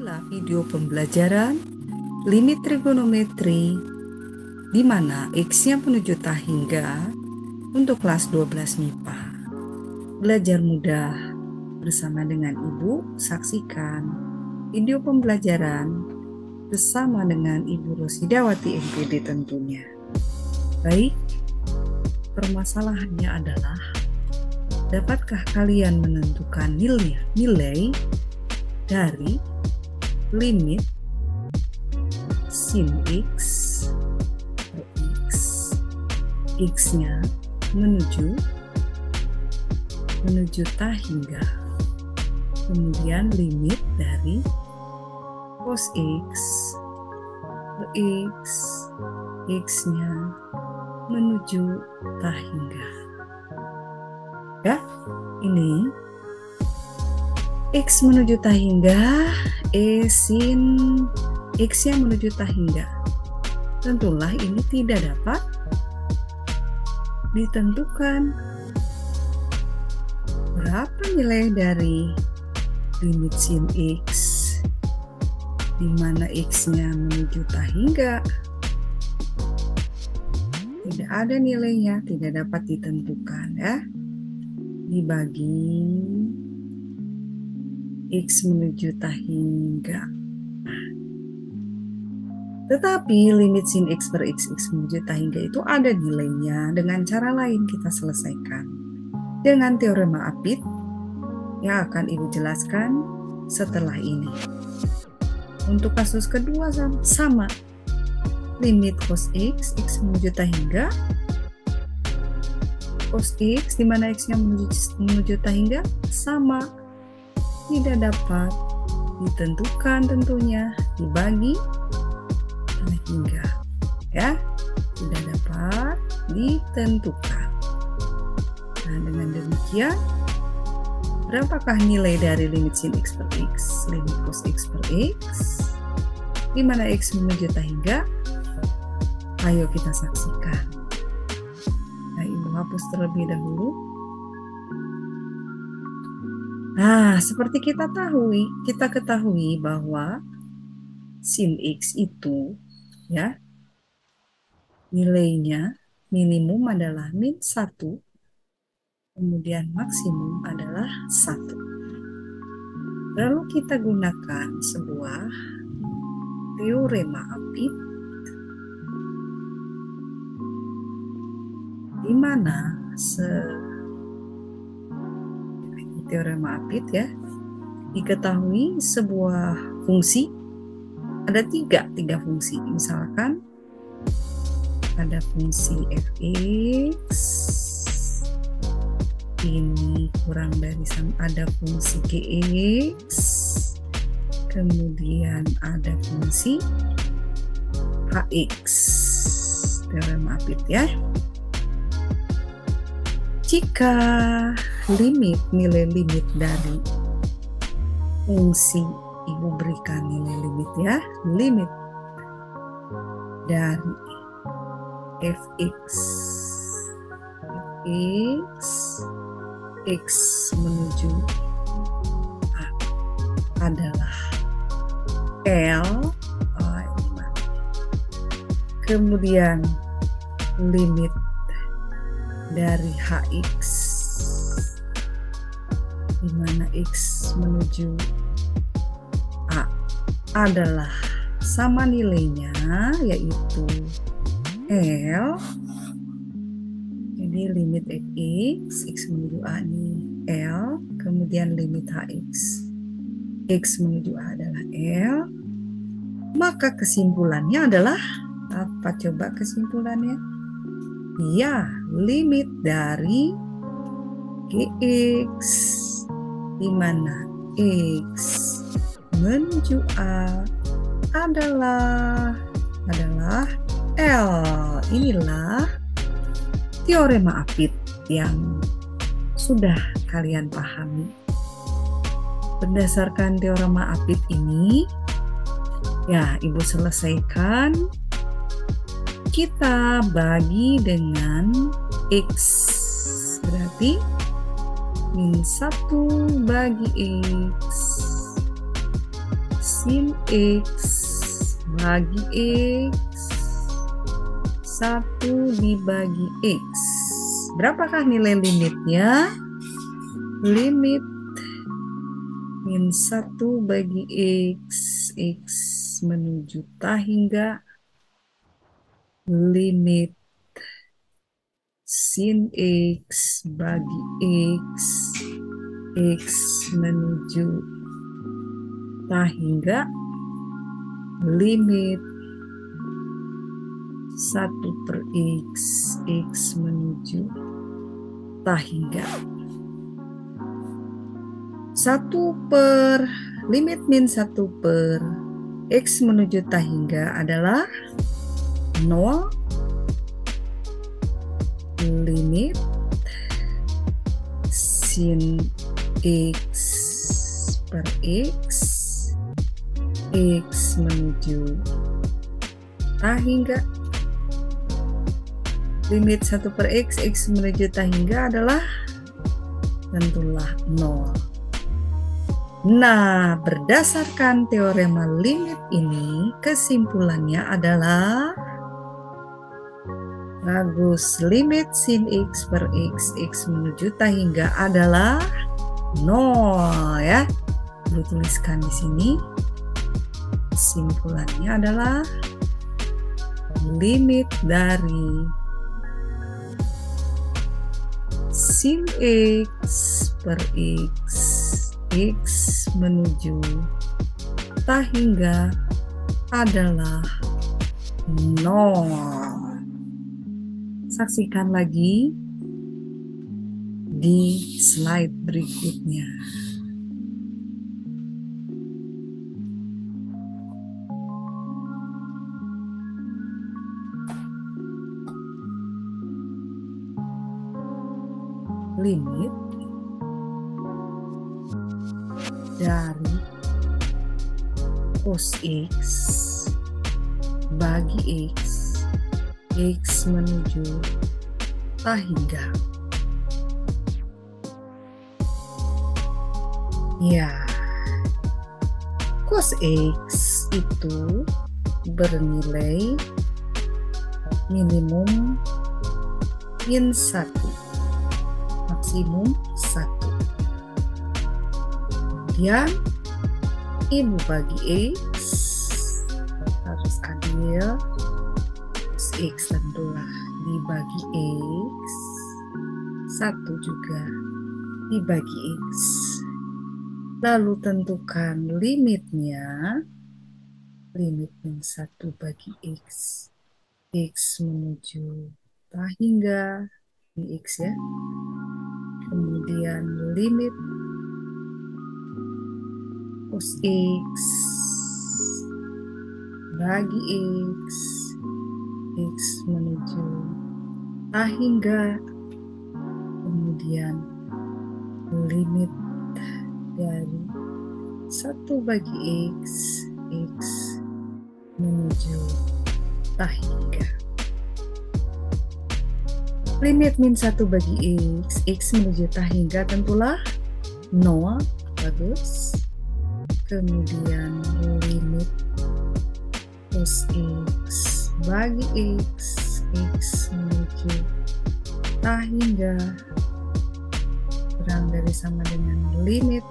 Inilah video pembelajaran limit trigonometri di mana X-nya penuh hingga untuk kelas 12 MIPA. Belajar mudah bersama dengan Ibu, saksikan video pembelajaran bersama dengan Ibu Rosidawati MPD tentunya. Baik, permasalahannya adalah dapatkah kalian menentukan nilai dari limit sin X per X-nya menuju tah hingga, kemudian limit dari cos X per X-nya menuju tah hingga. Ya, ini X menuju tah hingga, sin X-nya menuju tah hingga. Tentulah ini tidak dapat ditentukan. Berapa nilai dari limit sin X di mana X-nya menuju tah hingga? Tidak ada nilainya, tidak dapat ditentukan ya. Dibagi X menuju tah hingga. Tetapi limit sin X per X menuju tah hingga itu ada nilainya. Dengan cara lain kita selesaikan dengan teorema Apit yang akan Ibu jelaskan setelah ini. Untuk kasus kedua sama. Limit cos X menuju tah hingga. Cos X di mana X-nya menuju tah hingga sama. Tidak dapat ditentukan tentunya, dibagi tah hingga ya, tidak dapat ditentukan. Nah, dengan demikian berapakah nilai dari limit sin X per X, limit cos X per X di mana X menuju tah hingga? Ayo kita saksikan. Nah, Ibu hapus terlebih dahulu. Nah, seperti kita ketahui bahwa sin X itu ya nilainya minimum adalah min 1, kemudian maksimum adalah 1. Lalu kita gunakan sebuah teorema Apit di mana teorema Apit ya, diketahui sebuah fungsi ada tiga fungsi. Misalkan ada fungsi fx ini kurang dari sama, ada fungsi gx, kemudian ada fungsi hx. Teorema Apit ya. Jika nilai limit dari fungsi, Ibu berikan nilai limit ya, limit dari fx x menuju a adalah L, kemudian limit dari hx di mana x menuju a adalah sama nilainya yaitu L. Jadi limit fx menuju a ini L, kemudian limit hx x menuju a adalah L. Maka kesimpulannya adalah apa? Coba kesimpulannya. Ya, limit dari gx di mana x menuju a adalah L. Inilah teorema Apit yang sudah kalian pahami. Berdasarkan teorema Apit ini, ya Ibu selesaikan. Kita bagi dengan X, berarti min 1 bagi X sin X bagi X 1 dibagi X. Berapakah nilai limitnya? Limit min 1 bagi X, X menuju tak hingga limit sin X bagi X, X menuju tak hingga limit 1 per X, X menuju tak hingga 1 per limit min 1 per X menuju tak hingga adalah 0. Limit sin X per X, X menuju tak hingga limit 1 per X, X menuju tak hingga adalah tentulah 0. Nah, berdasarkan teorema limit ini, kesimpulannya adalah bagus, limit sin X per X, X menuju tak hingga adalah 0 ya. Perlu tuliskan di sini. Kesimpulannya adalah limit dari sin X per X, X menuju tak hingga adalah 0. Saksikan lagi di slide berikutnya. Limit dari cos X bagi X, X menuju tak hingga. Ya, cos X itu bernilai minimum min 1, maksimum 1. Kemudian ibu bagi X harus adil, cos X tentulah dibagi X, 1 juga dibagi X. Lalu tentukan limitnya, limit min 1 bagi X, X menuju tak hingga di X ya. Kemudian limit cos X bagi X, X menuju tak hingga. Kemudian limit dari 1 bagi X, X menuju tak hingga. Limit min 1 bagi X, X menuju tak hingga tentulah 0, bagus. Kemudian limit cos X bagi X, X menuju tak hingga kurang dari sama dengan limit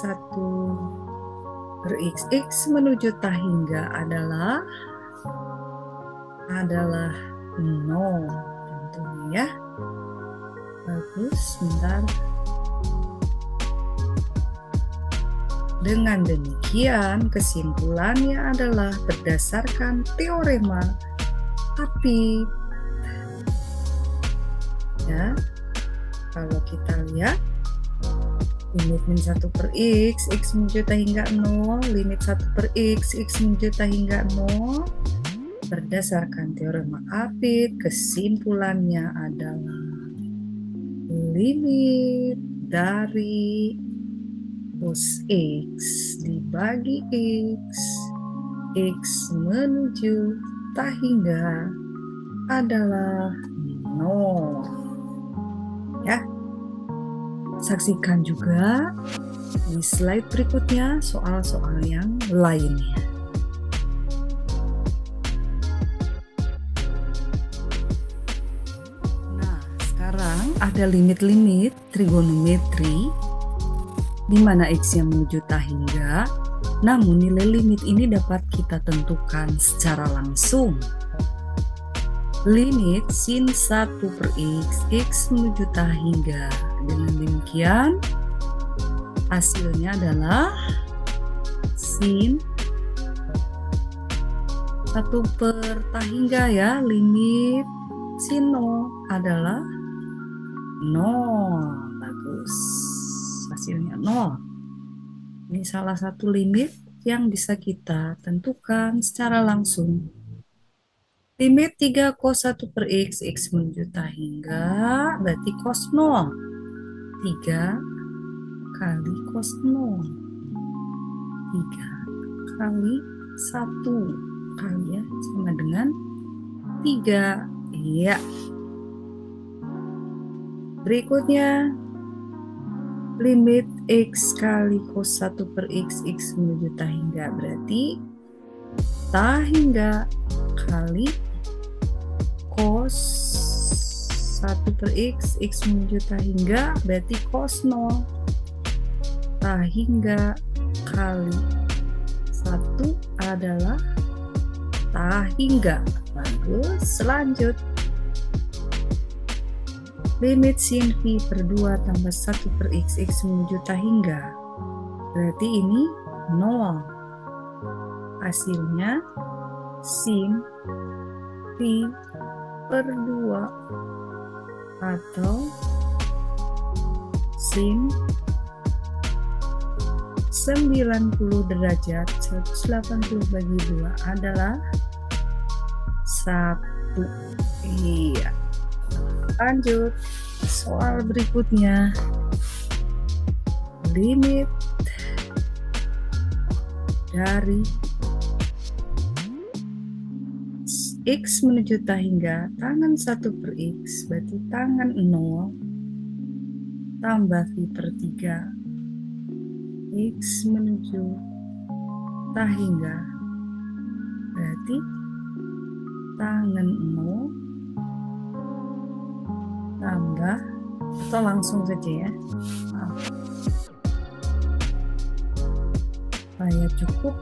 1 per X, X menuju tak hingga adalah 0 tentunya ya. Bagus, sebentar. Dengan demikian kesimpulannya adalah berdasarkan teorema Apit. Ya, kalau kita lihat limit min 1 per X, X menuju tak hingga 0, limit 1 per X, X menuju tak hingga 0. Berdasarkan teorema Apit, kesimpulannya adalah limit dari cos X dibagi X, X menuju tak hingga adalah 0. Ya, Saksikan juga di slide berikutnya soal-soal yang lainnya. Nah, sekarang ada limit-limit trigonometri di mana X-nya menuju tak hingga, namun nilai limit ini dapat kita tentukan secara langsung. Limit sin 1 per X, X menuju tak hingga. Dengan demikian, hasilnya adalah sin 1 per tak hingga ya. Limit sin 0 adalah 0. Bagus. Hasilnya 0. Ini salah satu limit yang bisa kita tentukan secara langsung. Limit 3 cos 1 per X, X menuju tak hingga, berarti cos 0. 3 kali cos 0. 3 kali 1 kali ya, sama dengan 3. Iya. Berikutnya, limit X kali cos 1 per X, X menuju tak hingga, berarti tak hingga kali cos 1 per X, X menuju tak hingga, berarti cos 0. Tak hingga kali 1 adalah tak hingga. Bagus, lanjut. Limit sin V per 2 tambah 1 per X, X menuju tak hingga, berarti ini 0. Hasilnya sin V per 2 atau sin 90 derajat 180 bagi 2 adalah 1. Iya. Lanjut, soal berikutnya. Limit dari X menuju tak hingga, tangan 1 per X, berarti tangan 0, tambah V per 3, X menuju tak hingga, berarti tangan 0, tambah, atau langsung saja ya, maaf, saya cukup.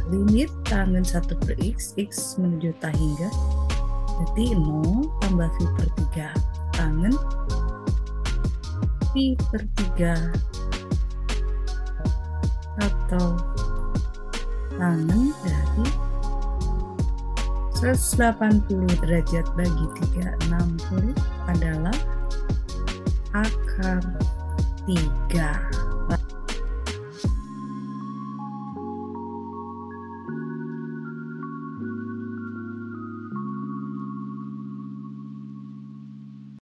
Limit tangan 1 per X, X menuju tak hingga, berarti 0 tambah V per 3, tangan V per 3, atau tangan dari 180 derajat bagi 3, 60 adalah akar 3.